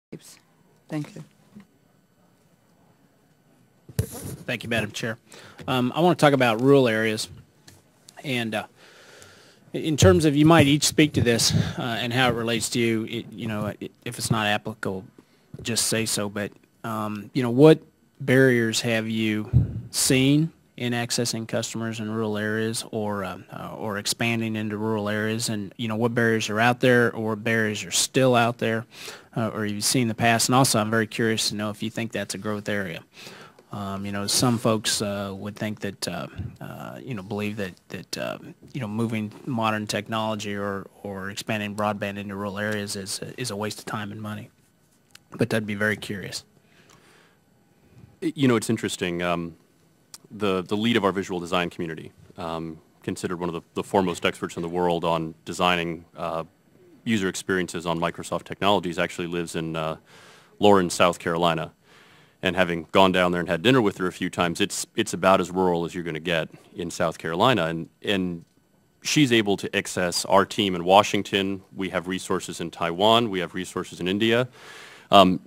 Thank you. Thank you, Madam Chair. I want to talk about rural areas, and in terms of, you might each speak to this and how it relates to you. If it's not applicable, just say so. But what barriers have you seen in accessing customers in rural areas, or expanding into rural areas, and what barriers are out there, or barriers are still out there, or you've seen in the past? And also, I'm very curious to know if you think that's a growth area. Some folks would think that, believe that moving modern technology or expanding broadband into rural areas is a waste of time and money. But I'd be very curious. It's interesting. The lead of our visual design community, considered one of the foremost experts in the world on designing user experiences on Microsoft technologies, actually lives in Lawrence, South Carolina. And having gone down there and had dinner with her a few times, it's about as rural as you're going to get in South Carolina. And she's able to access our team in Washington. We have resources in Taiwan. We have resources in India,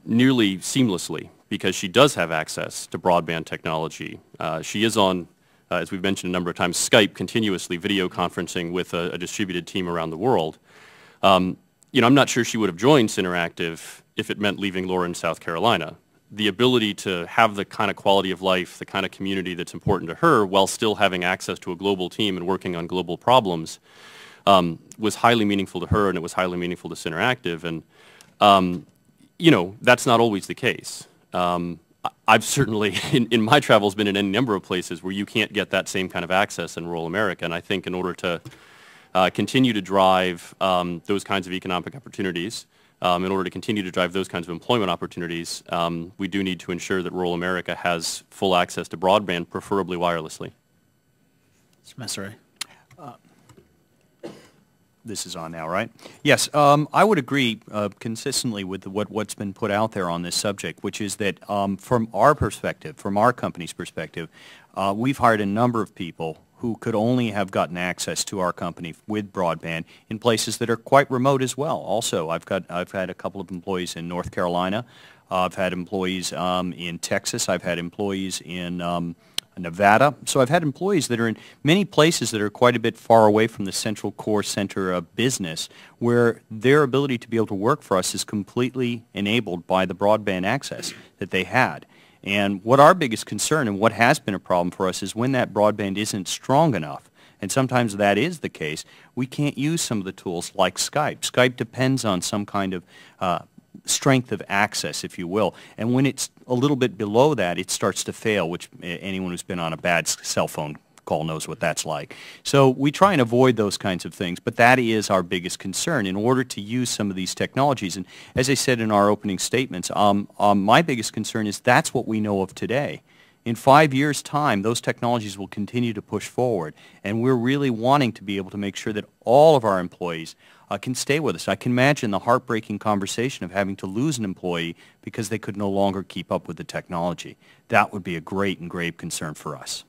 nearly seamlessly, because she does have access to broadband technology. She is on, as we've mentioned a number of times, Skype continuously, video conferencing with a distributed team around the world. I'm not sure she would have joined Syneractive if it meant leaving Lawrence, South Carolina. The ability to have the kind of quality of life, the kind of community that's important to her, while still having access to a global team and working on global problems, was highly meaningful to her, and it was highly meaningful to Syneractive. And, that's not always the case. I've certainly, in my travels, been in any number of places where you can't get that same kind of access in rural America. And I think in order to continue to drive those kinds of economic opportunities, in order to continue to drive those kinds of employment opportunities, we do need to ensure that rural America has full access to broadband, preferably wirelessly. Mr. Messere. This is on now, right? Yes, I would agree consistently with what's been put out there on this subject, which is that from our perspective, from our company's perspective, we've hired a number of people who could only have gotten access to our company with broadband in places that are quite remote as well. Also, I've had a couple of employees in North Carolina. I've had employees in Texas. I've had employees in Nevada. So I've had employees that are in many places that are quite a bit far away from the central core center of business, where their ability to be able to work for us is completely enabled by the broadband access that they had. And what our biggest concern, and what has been a problem for us, is when that broadband isn't strong enough, and sometimes that is the case, we can't use some of the tools like Skype. Skype depends on some kind of strength of access, if you will. And when it's a little bit below that, it starts to fail, which anyone who's been on a bad cell phone call knows what that's like. So we try and avoid those kinds of things, but that is our biggest concern in order to use some of these technologies. And as I said in our opening statements, my biggest concern is that's what we know of today. In 5 years' time, those technologies will continue to push forward, and we're really wanting to be able to make sure that all of our employees can stay with us. I can imagine the heartbreaking conversation of having to lose an employee because they could no longer keep up with the technology. That would be a great and grave concern for us.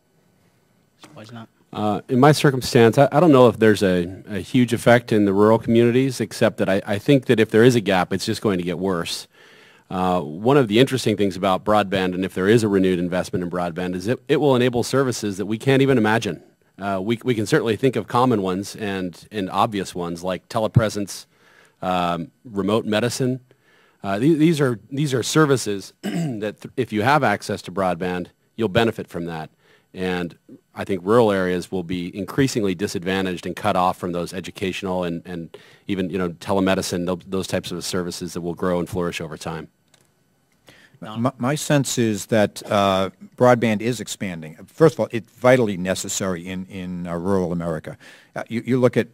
Why not? In my circumstance, I don't know if there's a huge effect in the rural communities, except that I think that if there is a gap, it's just going to get worse. One of the interesting things about broadband, and if there is a renewed investment in broadband, is it will enable services that we can't even imagine. We can certainly think of common ones and obvious ones like telepresence, remote medicine. These are services that if you have access to broadband, you'll benefit from that. And I think rural areas will be increasingly disadvantaged and cut off from those educational and even telemedicine, those types of services that will grow and flourish over time. My sense is that broadband is expanding. First of all, it's vitally necessary in rural America. You look at,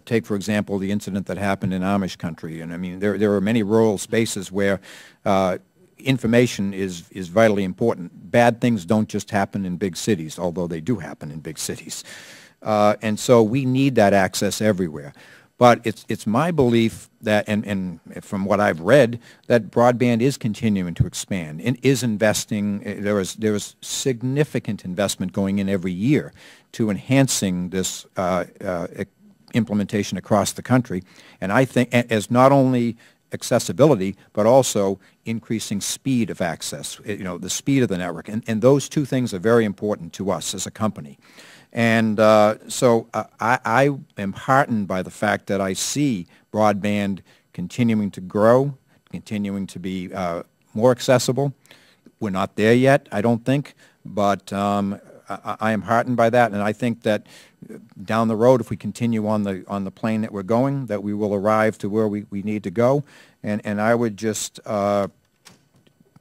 take for example, the incident that happened in Amish country, and I mean there are many rural spaces where information is vitally important. Bad things don't just happen in big cities, although they do happen in big cities. And so we need that access everywhere. But it's my belief that, and from what I've read, that broadband is continuing to expand and is investing. There is significant investment going in every year to enhancing this implementation across the country. And I think as not only accessibility, but also increasing speed of access, the speed of the network. And those two things are very important to us as a company. And so I am heartened by the fact that I see broadband continuing to grow, continuing to be more accessible. We're not there yet, I don't think, but I am heartened by that, and I think that down the road, if we continue on the plane that we're going, that we will arrive to where we need to go. And I would just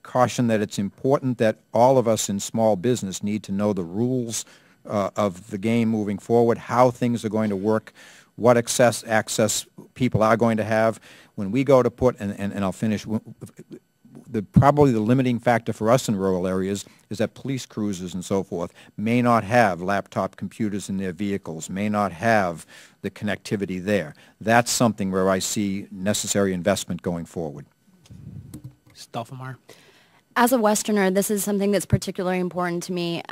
caution that it's important that all of us in small business need to know the rules of the game moving forward, how things are going to work, what access people are going to have. When we go to put, and I'll finish, probably the limiting factor for us in rural areas is that police cruisers and so forth may not have laptop computers in their vehicles, may not have the connectivity there. That's something where I see necessary investment going forward. Stolfenmeyer. As a Westerner, this is something that's particularly important to me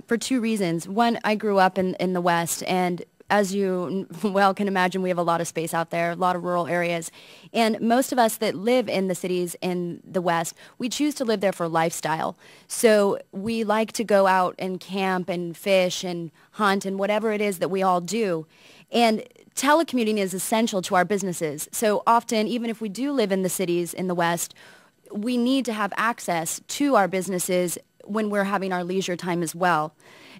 for two reasons. One, I grew up in the West, and as you well can imagine, we have a lot of space out there, a lot of rural areas. And most of us that live in the cities in the West, we choose to live there for lifestyle. So we like to go out and camp and fish and hunt and whatever it is that we all do. And telecommuting is essential to our businesses. So often, even if we do live in the cities in the West, we need to have access to our businesses when we're having our leisure time as well.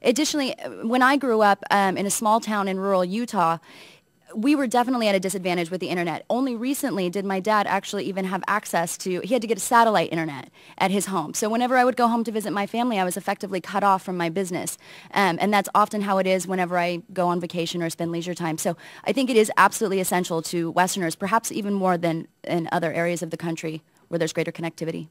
Additionally, when I grew up in a small town in rural Utah, we were definitely at a disadvantage with the internet. Only recently did my dad actually even have access to, he had to get a satellite internet at his home. So whenever I would go home to visit my family, I was effectively cut off from my business. And that's often how it is whenever I go on vacation or spend leisure time. So I think it is absolutely essential to Westerners, perhaps even more than in other areas of the country where there's greater connectivity.